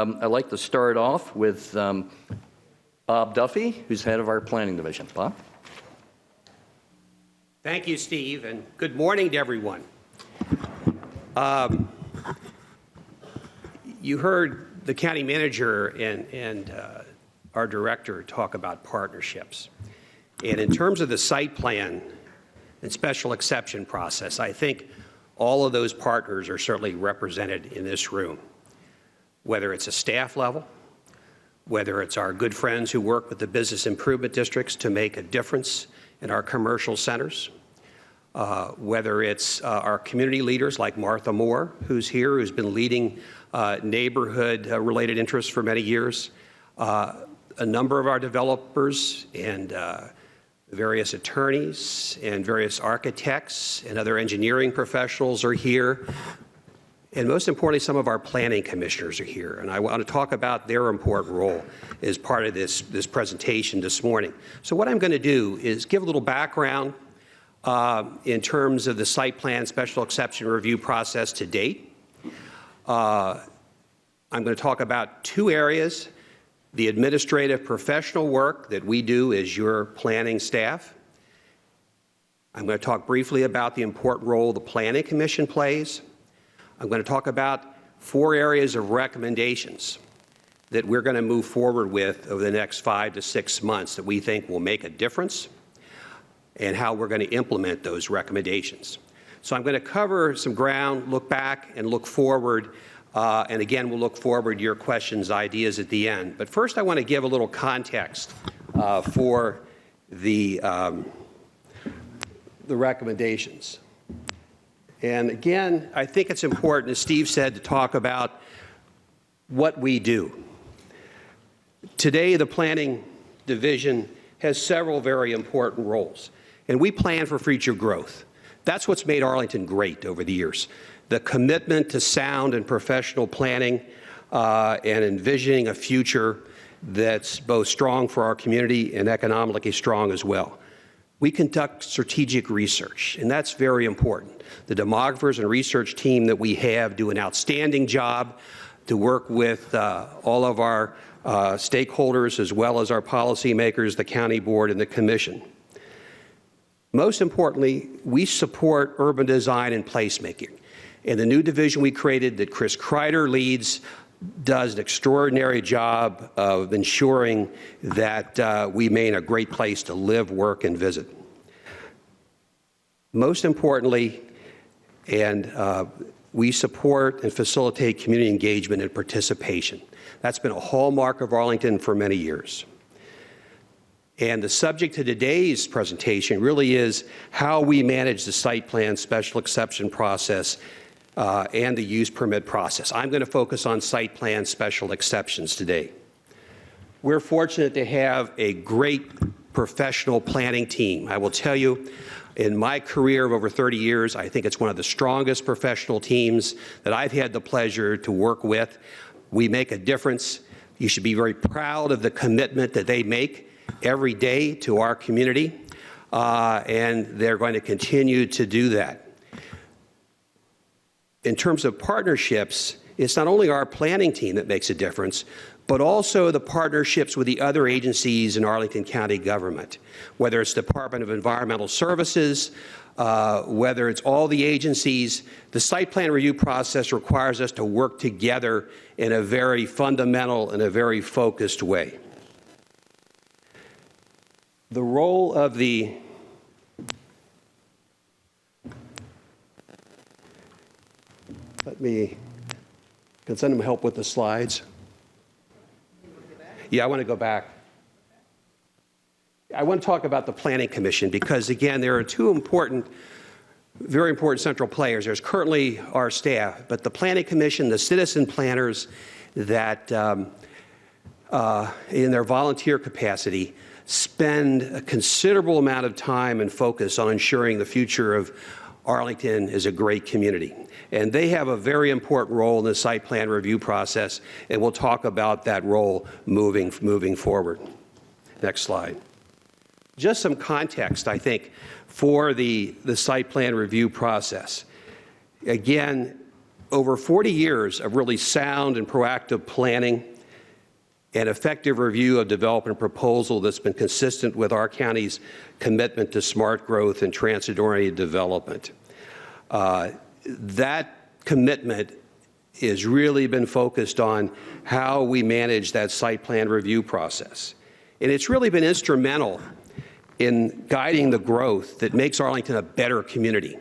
I'd like to start off with Bob Duffy, who's head of our planning division. Bob? Thank you, Steve, and good morning to everyone. You heard the county manager and our director talk about partnerships. And in terms of the site plan and special exception process, I think all of those partners are certainly represented in this room, whether it's a staff level, whether it's our good friends who work with the business improvement districts to make a difference in our commercial centers, whether it's our community leaders like Martha Moore, who's here, who's been leading neighborhood-related interests for many years, a number of our developers and various attorneys and various architects and other engineering professionals are here. And most importantly, some of our planning commissioners are here. And I want to talk about their important role as part of this presentation this morning. So what I'm going to do is give a little background in terms of the site plan special exception review process to date. I'm going to talk about two areas: the administrative professional work that we do as your planning staff. I'm going to talk briefly about the important role the Planning Commission plays. I'm going to talk about 4 areas of recommendations that we're going to move forward with over the next 5 to 6 months that we think will make a difference, and how we're going to implement those recommendations. So I'm going to cover some ground, look back, and look forward. And again, we'll look forward to your questions, ideas at the end. But first, I want to give a little context for the recommendations. And again, I think it's important, as Steve said, to talk about what we do. Today, the Planning Division has several very important roles, and we plan for future growth. That's what's made Arlington great over the years. The commitment to sound and professional planning and envisioning a future that's both strong for our community and economically strong as well. We conduct strategic research, and that's very important. The demographers and research team that we have do an outstanding job to work with all of our stakeholders as well as our policymakers, the county board, and the commission. Most importantly, we support urban design and placemaking. And the new division we created that Chris Kreider leads does an extraordinary job of ensuring that we remain a great place to live, work, and visit. Most importantly, we support and facilitate community engagement and participation. That's been a hallmark of Arlington for many years. And the subject of today's presentation really is how we manage the site plan special exception process and the use permit process. I'm going to focus on site plan special exceptions today. We're fortunate to have a great professional planning team. I will tell you, in my career of over 30 years, I think it's one of the strongest professional teams that I've had the pleasure to work with. We make a difference. You should be very proud of the commitment that they make every day to our community, and they're going to continue to do that. In terms of partnerships, it's not only our planning team that makes a difference, but also the partnerships with the other agencies in Arlington County government, whether it's Department of Environmental Services, whether it's all the agencies. The site plan review process requires us to work together in a very fundamental and a very focused way. The role of the can someone help with the slides? Yeah, I want to go back. I want to talk about the Planning Commission because, again, there are two very important central players. There's currently our staff, but the Planning Commission, the citizen planners that, in their volunteer capacity, spend a considerable amount of time and focus on ensuring the future of Arlington is a great community. And they have a very important role in the site plan review process, and we'll talk about that role moving forward. Next slide. Just some context, I think, for the site plan review process. Again, over 40 years of really sound and proactive planning and effective review of development proposal that's been consistent with our county's commitment to smart growth and transit-oriented development. That commitment has really been focused on how we manage that site plan review process. And it's really been instrumental in guiding the growth that makes Arlington a better community.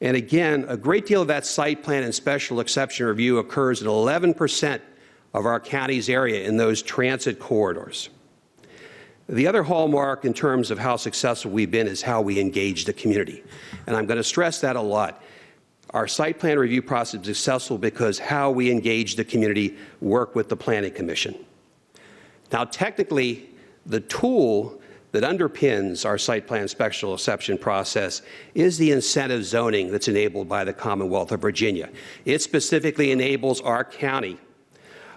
And again, a great deal of that site plan and special exception review occurs in 11% of our county's area in those transit corridors. The other hallmark in terms of how successful we've been is how we engage the community. And I'm going to stress that a lot. Our site plan review process is successful because how we engage the community, work with the Planning Commission. Now, technically, the tool that underpins our site plan special exception process is the incentive zoning that's enabled by the Commonwealth of Virginia. It specifically enables our county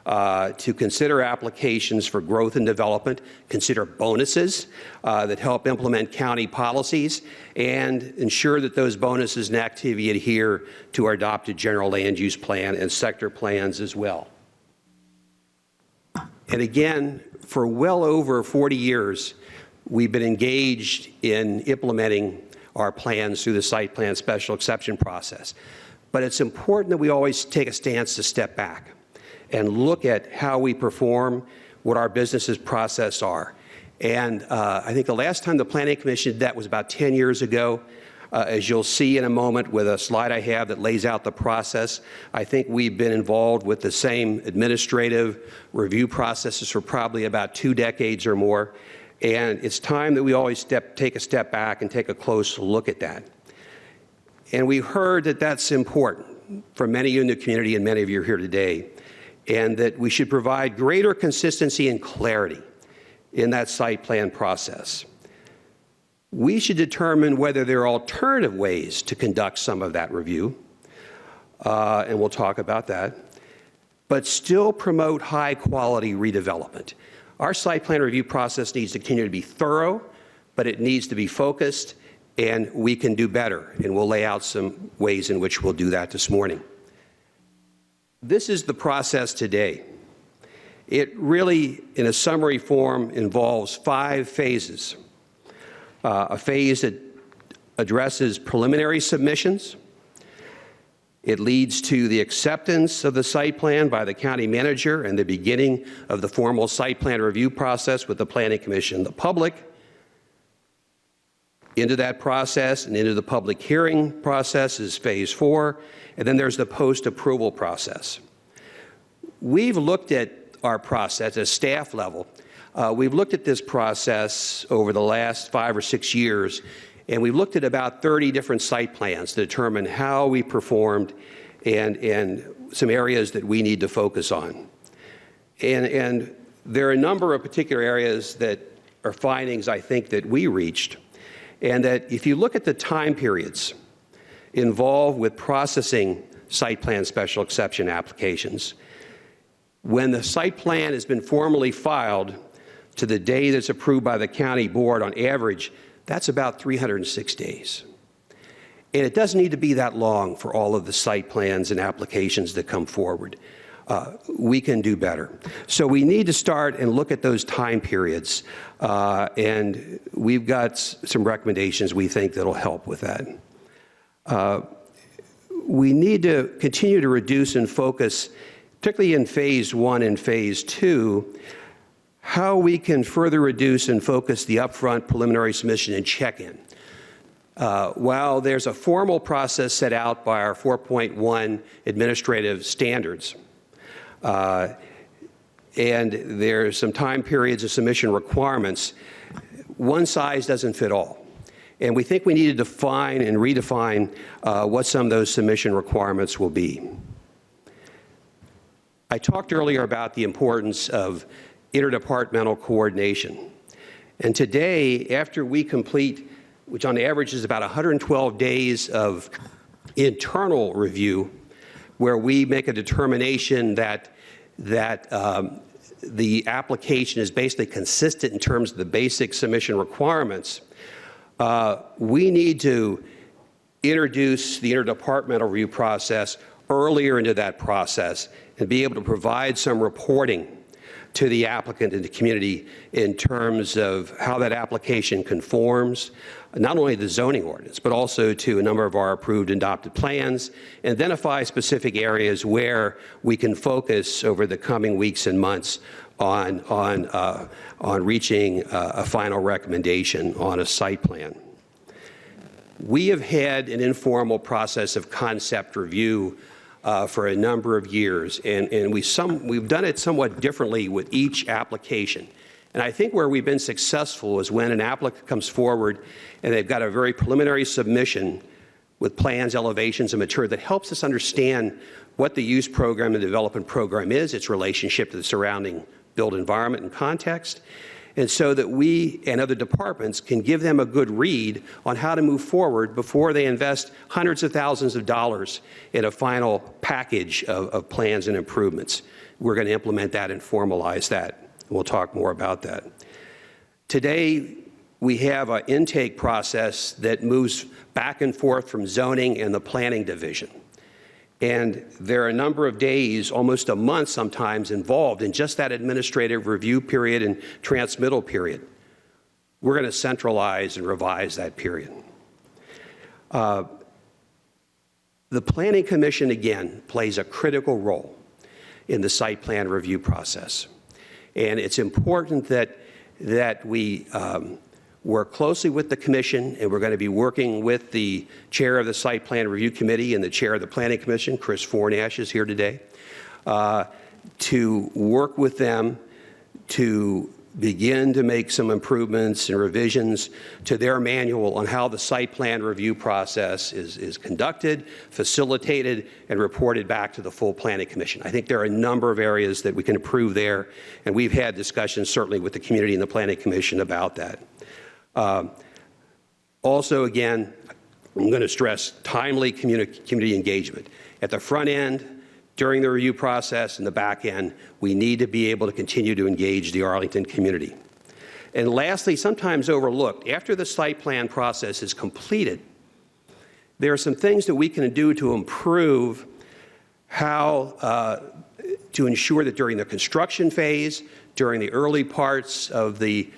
to consider applications for growth and development, consider bonuses that help implement county policies, and ensure that those bonuses and activity adhere to our adopted general land use plan and sector plans as well. And again, for well over 40 years, we've been engaged in implementing our plans through the site plan special exception process. But it's important that we always take a stance to step back and look at how we perform, what our business's process are. And I think the last time the Planning Commission did that was about 10 years ago. As you'll see in a moment with a slide I have that lays out the process, I think we've been involved with the same administrative review processes for probably about 2 decades or more. And it's time that we always take a step back and take a close look at that. And we heard that that's important for many of you in the community and many of you here today, and that we should provide greater consistency and clarity in that site plan process. We should determine whether there are alternative ways to conduct some of that review, and we'll talk about that, but still promote high-quality redevelopment. Our site plan review process needs to continue to be thorough, but it needs to be focused, and we can do better, and we'll lay out some ways in which we'll do that this morning. This is the process today. It really, in a summary form, involves 5 phases. A phase that addresses preliminary submissions. It leads to the acceptance of the site plan by the county manager and the beginning of the formal site plan review process with the Planning Commission and the public. Into that process and into the public hearing process is phase 4, and then there's the post-approval process. We've looked at our process at a staff level. We've looked at this process over the last 5 or 6 years, and we've looked at about 30 different site plans to determine how we performed and some areas that we need to focus on. And there are a number of particular areas that are findings, I think, that we reached, and that if you look at the time periods involved with processing site plan special exception applications, when the site plan has been formally filed to the day that's approved by the county board, on average, that's about 306 days. And it doesn't need to be that long for all of the site plans and applications that come forward. We can do better. So we need to start and look at those time periods, and we've got some recommendations we think that'll help with that. We need to continue to reduce and focus, particularly in phase 1 and phase 2, how we can further reduce and focus the upfront preliminary submission and check-in. While there's a formal process set out by our 4.1 administrative standards, and there's some time periods of submission requirements, one size doesn't fit all. And we think we need to define and redefine what some of those submission requirements will be. I talked earlier about the importance of interdepartmental coordination. And today, after we complete, which on average is about 112 days of internal review, where we make a determination that the application is basically consistent in terms of the basic submission requirements, we need to introduce the interdepartmental review process earlier into that process and be able to provide some reporting to the applicant and the community in terms of how that application conforms, not only to the zoning ordinance, but also to a number of our approved and adopted plans, and identify specific areas where we can focus over the coming weeks and months on reaching a final recommendation on a site plan. We have had an informal process of concept review for a number of years, and we've done it somewhat differently with each application. And I think where we've been successful is when an applicant comes forward and they've got a very preliminary submission with plans, elevations, and material that helps us understand what the use program and development program is, its relationship to the surrounding built environment and context, and so that we and other departments can give them a good read on how to move forward before they invest hundreds of thousands of dollars in a final package of plans and improvements. We're going to implement that and formalize that. We'll talk more about that. Today, we have an intake process that moves back and forth from zoning and the planning division. And there are a number of days, almost a month sometimes, involved in just that administrative review period and transmittal period. We're going to centralize and revise that period. The Planning Commission, again, plays a critical role in the site plan review process. And it's important that we work closely with the Commission, and we're going to be working with the Chair of the Site Plan Review Committee and the Chair of the Planning Commission, Chris Fornash is here today, to work with them to begin to make some improvements and revisions to their manual on how the site plan review process is conducted, facilitated, and reported back to the full Planning Commission. I think there are a number of areas that we can improve there, and we've had discussions certainly with the community and the Planning Commission about that. Also, again, I'm going to stress timely community engagement. At the front end, during the review process, and the back end, we need to be able to continue to engage the Arlington community. And lastly, sometimes overlooked, after the site plan process is completed, there are some things that we can do to improve how to ensure that during the construction phase, during the early parts of the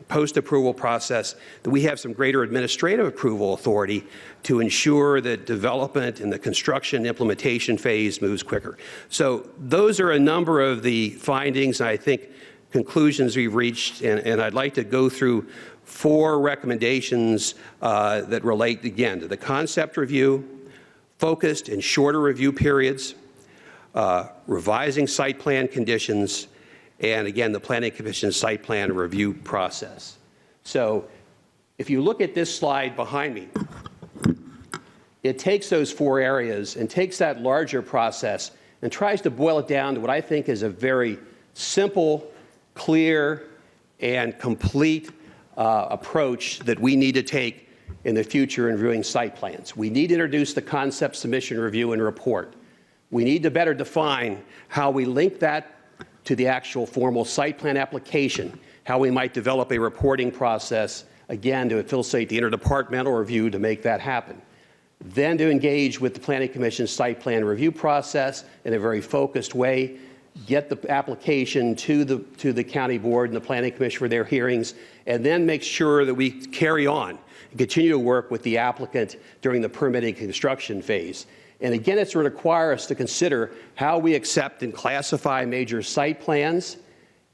post-approval process, that we have some greater administrative approval authority to ensure that development and the construction implementation phase moves quicker. So those are a number of the findings, and I think conclusions we've reached, and I'd like to go through 4 recommendations that relate, again, to the concept review, focused and shorter review periods, revising site plan conditions, and again, the Planning Commission site plan review process. So if you look at this slide behind me, it takes those 4 areas and takes that larger process and tries to boil it down to what I think is a very simple, clear, and complete approach that we need to take in the future in reviewing site plans. We need to introduce the concept submission review and report. We need to better define how we link that to the actual formal site plan application, how we might develop a reporting process, again, to facilitate the interdepartmental review to make that happen. Then to engage with the Planning Commission's site plan review process in a very focused way, get the application to the county board and the Planning Commission for their hearings, and then make sure that we carry on and continue to work with the applicant during the permitting construction phase. And again, it's going to require us to consider how we accept and classify major site plans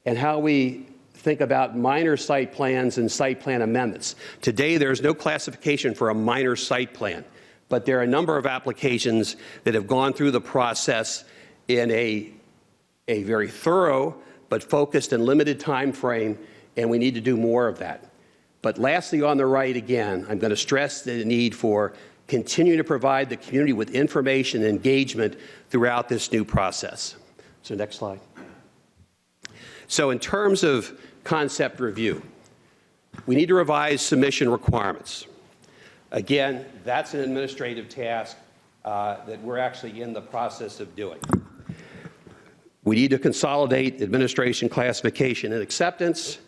and how we think about minor site plans and site plan amendments. Today, there's no classification for a minor site plan, but there are a number of applications that have gone through the process in a very thorough but focused and limited time frame, and we need to do more of that. But lastly, on the right, again, I'm going to stress the need for continue to provide the community with information and engagement throughout this new process. So next slide. So in terms of concept review, we need to revise submission requirements. Again, that's an administrative task that we're actually in the process of doing. We need to consolidate administration, classification, and acceptance,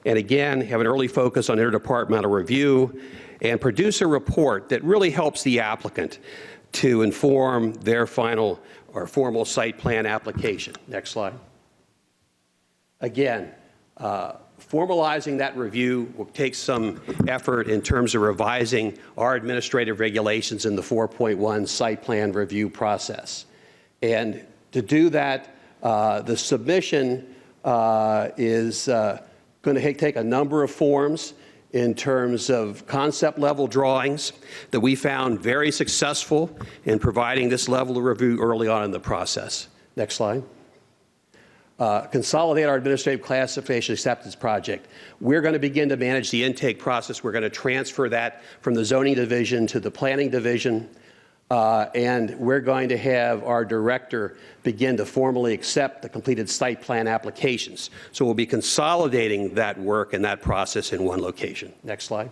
and again, have an early focus on interdepartmental review and produce a report that really helps the applicant to inform their final or formal site plan application. Next slide. Again, formalizing that review will take some effort in terms of revising our administrative regulations in the 4.1 site plan review process. And to do that, the submission is going to take a number of forms in terms of concept level drawings that we found very successful in providing this level of review early on in the process. Next slide. Consolidate our administrative classification acceptance project. We're going to begin to manage the intake process. We're going to transfer that from the zoning division to the planning division. And we're going to have our director begin to formally accept the completed site plan applications. So we'll be consolidating that work and that process in one location. Next slide.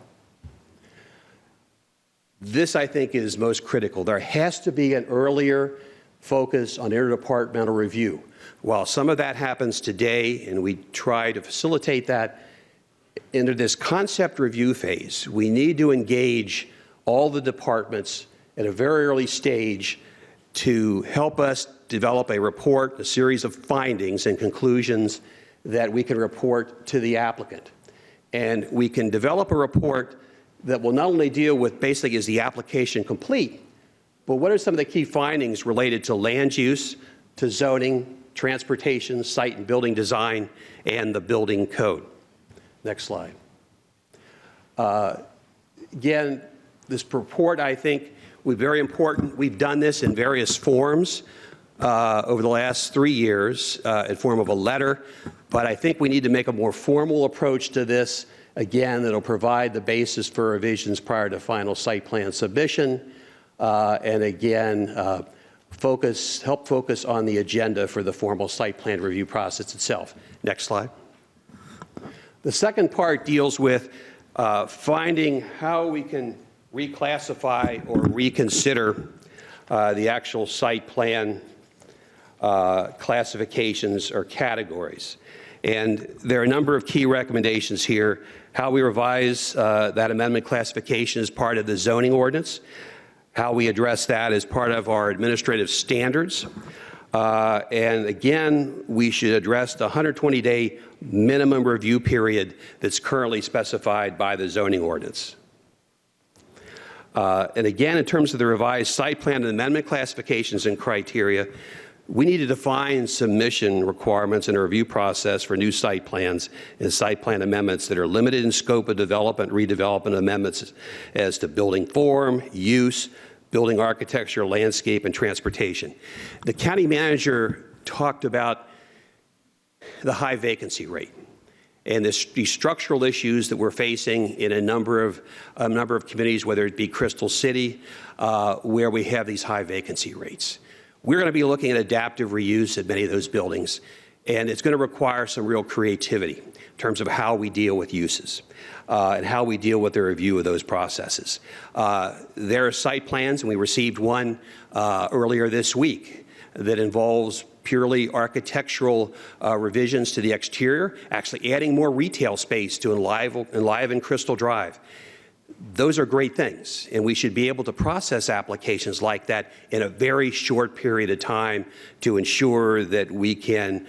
This, I think, is most critical. There has to be an earlier focus on interdepartmental review. While some of that happens today, and we try to facilitate that, into this concept review phase, we need to engage all the departments at a very early stage to help us develop a report, a series of findings and conclusions that we can report to the applicant. And we can develop a report that will not only deal with basically is the application complete, but what are some of the key findings related to land use, to zoning, transportation, site and building design, and the building code. Next slide. Again, this report, I think, was very important. We've done this in various forms over the last 3 years in form of a letter, but I think we need to make a more formal approach to this, again, that'll provide the basis for revisions prior to final site plan submission, and again, help focus on the agenda for the formal site plan review process itself. Next slide. The second part deals with finding how we can reclassify or reconsider the actual site plan classifications or categories. And there are a number of key recommendations here. How we revise that amendment classification as part of the zoning ordinance, how we address that as part of our administrative standards. And again, we should address the 120-day minimum review period that's currently specified by the zoning ordinance. And again, in terms of the revised site plan and amendment classifications and criteria, we need to define submission requirements in a review process for new site plans and site plan amendments that are limited in scope of development, redevelopment amendments as to building form, use, building architecture, landscape, and transportation. The county manager talked about the high vacancy rate and these structural issues that we're facing in a number of communities, whether it be Crystal City, where we have these high vacancy rates. We're going to be looking at adaptive reuse of many of those buildings, and it's going to require some real creativity in terms of how we deal with uses and how we deal with the review of those processes. There are site plans, and we received one earlier this week that involves purely architectural revisions to the exterior, actually adding more retail space to enliven Crystal Drive. Those are great things, and we should be able to process applications like that in a very short period of time to ensure that we can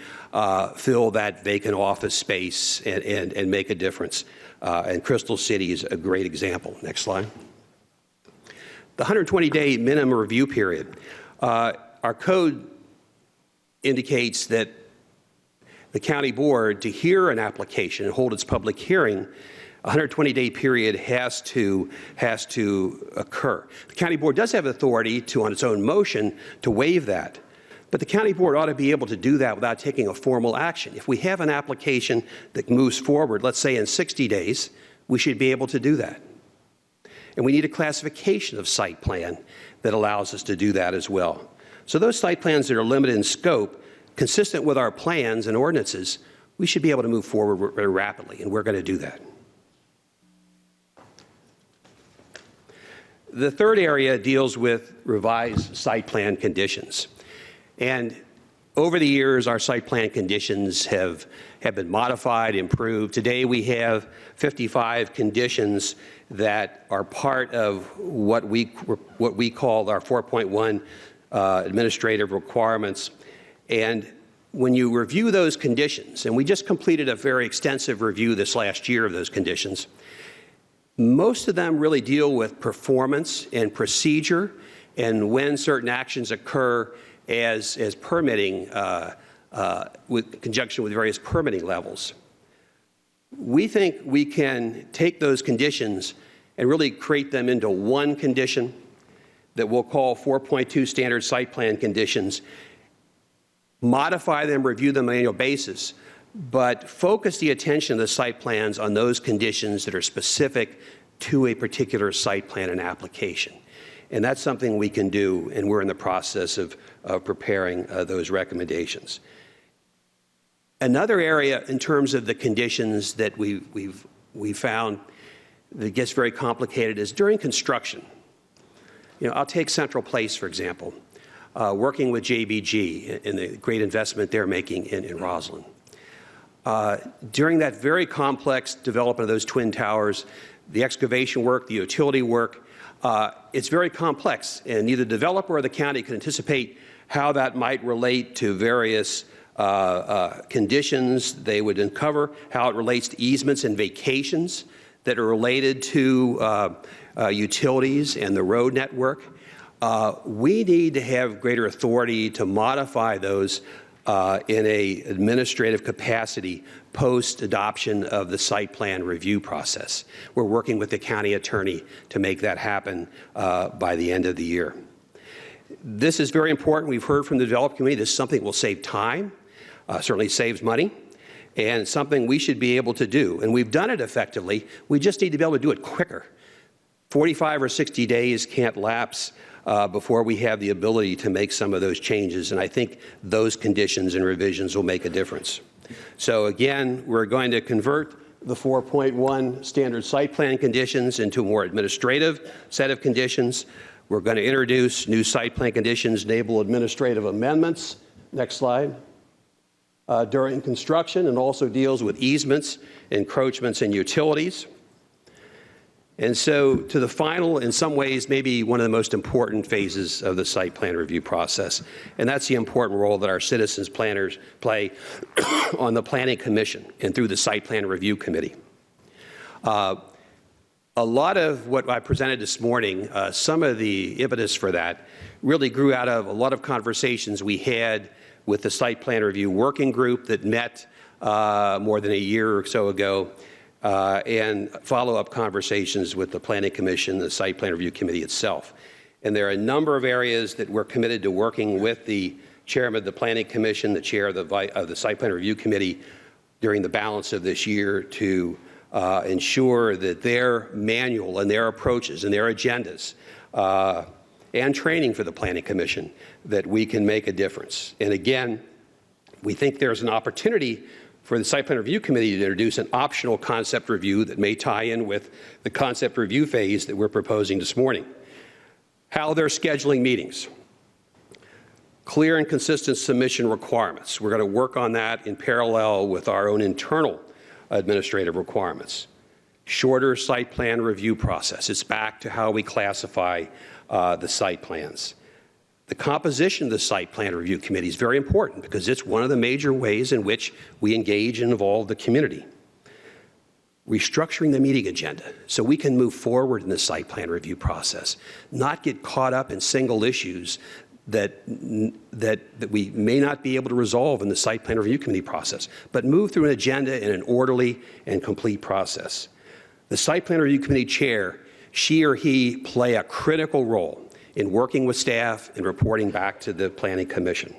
fill that vacant office space and make a difference. And Crystal City is a great example. Next slide. The 120-day minimum review period. Our code indicates that the county board, to hear an application and hold its public hearing, a 120-day period has to occur. The county board does have authority to, on its own motion, to waive that. But the county board ought to be able to do that without taking a formal action. If we have an application that moves forward, let's say in 60 days, we should be able to do that. And we need a classification of site plan that allows us to do that as well. So those site plans that are limited in scope, consistent with our plans and ordinances, we should be able to move forward very rapidly, and we're going to do that. The third area deals with revised site plan conditions. And Over the years, our site plan conditions have been modified, improved. Today, we have 55 conditions that are part of what we call our 4.1 administrative requirements. And when you review those conditions, and we just completed a very extensive review this last year of those conditions, most of them really deal with performance and procedure and when certain actions occur as permitting, with conjunction with various permitting levels. We think we can take those conditions and really create them into one condition that we'll call 4.2 standard site plan conditions, modify them, review them on an annual basis, but focus the attention of the site plans on those conditions that are specific to a particular site plan and application. And that's something we can do, and we're in the process of preparing those recommendations. Another area in terms of the conditions that we found that gets very complicated is during construction. You know, I'll take Central Place, for example, working with JBG and the great investment they're making in Roslyn. During that very complex development of those twin towers, the excavation work, the utility work, it's very complex, and neither the developer or the county can anticipate how that might relate to various conditions they would uncover, how it relates to easements and vacations that are related to utilities and the road network. We need to have greater authority to modify those in an administrative capacity post-adoption of the site plan review process. We're working with the county attorney to make that happen by the end of the year. This is very important. We've heard from the development community this is something that will save time, certainly saves money, and something we should be able to do. And we've done it effectively. We just need to be able to do it quicker. 45 or 60 days can't lapse before we have the ability to make some of those changes. And I think those conditions and revisions will make a difference. So again, we're going to convert the 4.1 standard site plan conditions into a more administrative set of conditions. We're going to introduce new site plan conditions, enable administrative amendments. Next slide. During construction, and also deals with easements, encroachments, and utilities. And so to the final, in some ways, maybe one of the most important phases of the site plan review process, and that's the important role that our citizens planners play on the Planning Commission and through the Site Plan Review Committee. A lot of what I presented this morning, some of the impetus for that really grew out of a lot of conversations we had with the Site Plan Review Working Group that met more than a year or so ago, and follow-up conversations with the Planning Commission, the Site Plan Review Committee itself. And there are a number of areas that we're committed to working with the chairman of the Planning Commission, the chair of the Site Plan Review Committee during the balance of this year to ensure that their manual and their approaches and their agendas and training for the Planning Commission, that we can make a difference. And again, we think there's an opportunity for the Site Plan Review Committee to introduce an optional concept review that may tie in with the concept review phase that we're proposing this morning. How they're scheduling meetings. Clear and consistent submission requirements. We're going to work on that in parallel with our own internal administrative requirements. Shorter site plan review process. It's back to how we classify the site plans. The composition of the Site Plan Review Committee is very important because it's one of the major ways in which we engage and involve the community. Restructuring the meeting agenda so we can move forward in the site plan review process, not get caught up in single issues that we may not be able to resolve in the Site Plan Review Committee process, but move through an agenda in an orderly and complete process. The Site Plan Review Committee chair, she or he play a critical role in working with staff and reporting back to the Planning Commission.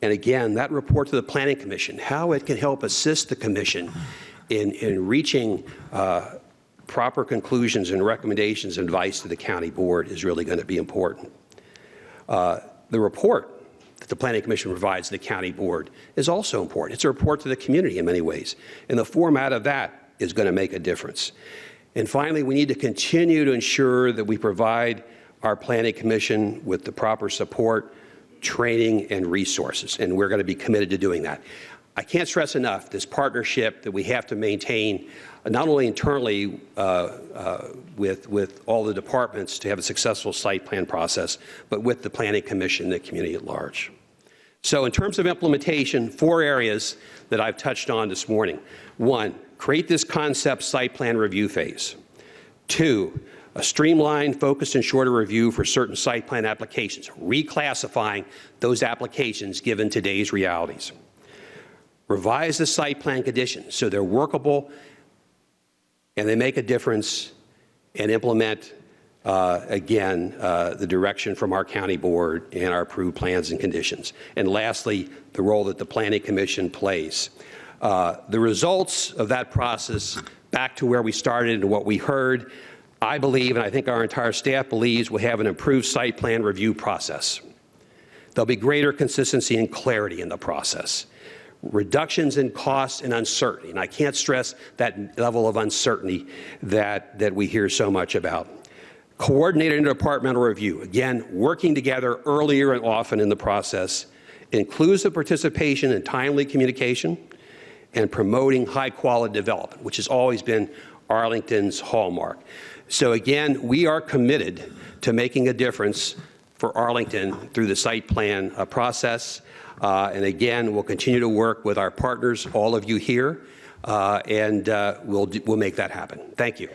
And again, that report to the Planning Commission, how it can help assist the Commission in reaching proper conclusions and recommendations and advice to the County Board is really going to be important. The report that the Planning Commission provides to the County Board is also important. It's a report to the community in many ways, and the format of that is going to make a difference. And finally, we need to continue to ensure that we provide our Planning Commission with the proper support training, and resources, and we're going to be committed to doing that. I can't stress enough this partnership that we have to maintain, not only internally with all the departments to have a successful site plan process, but with the Planning Commission and the community at large. So in terms of implementation, 4 areas that I've touched on this morning. 1, create this concept site plan review phase. 2, a streamlined, focused, and shorter review for certain site plan applications, reclassifying those applications given today's realities. Revise the site plan conditions so they're workable and they make a difference, and implement, again, the direction from our county board and our approved plans and conditions. And lastly, the role that the Planning Commission plays. The results of that process, back to where we started and what we heard, I believe, and I think our entire staff believes, we'll have an improved site plan review process. There'll be greater consistency and clarity in the process. Reductions in costs and uncertainty, and I can't stress that level of uncertainty that we hear so much about. Coordinated interdepartmental review, again, working together earlier and often in the process. Inclusive participation and timely communication, and promoting high-quality development, which has always been Arlington's hallmark. So again, we are committed to making a difference for Arlington through the site plan process. And again, we'll continue to work with our partners, all of you here, and we'll make that happen. Thank you.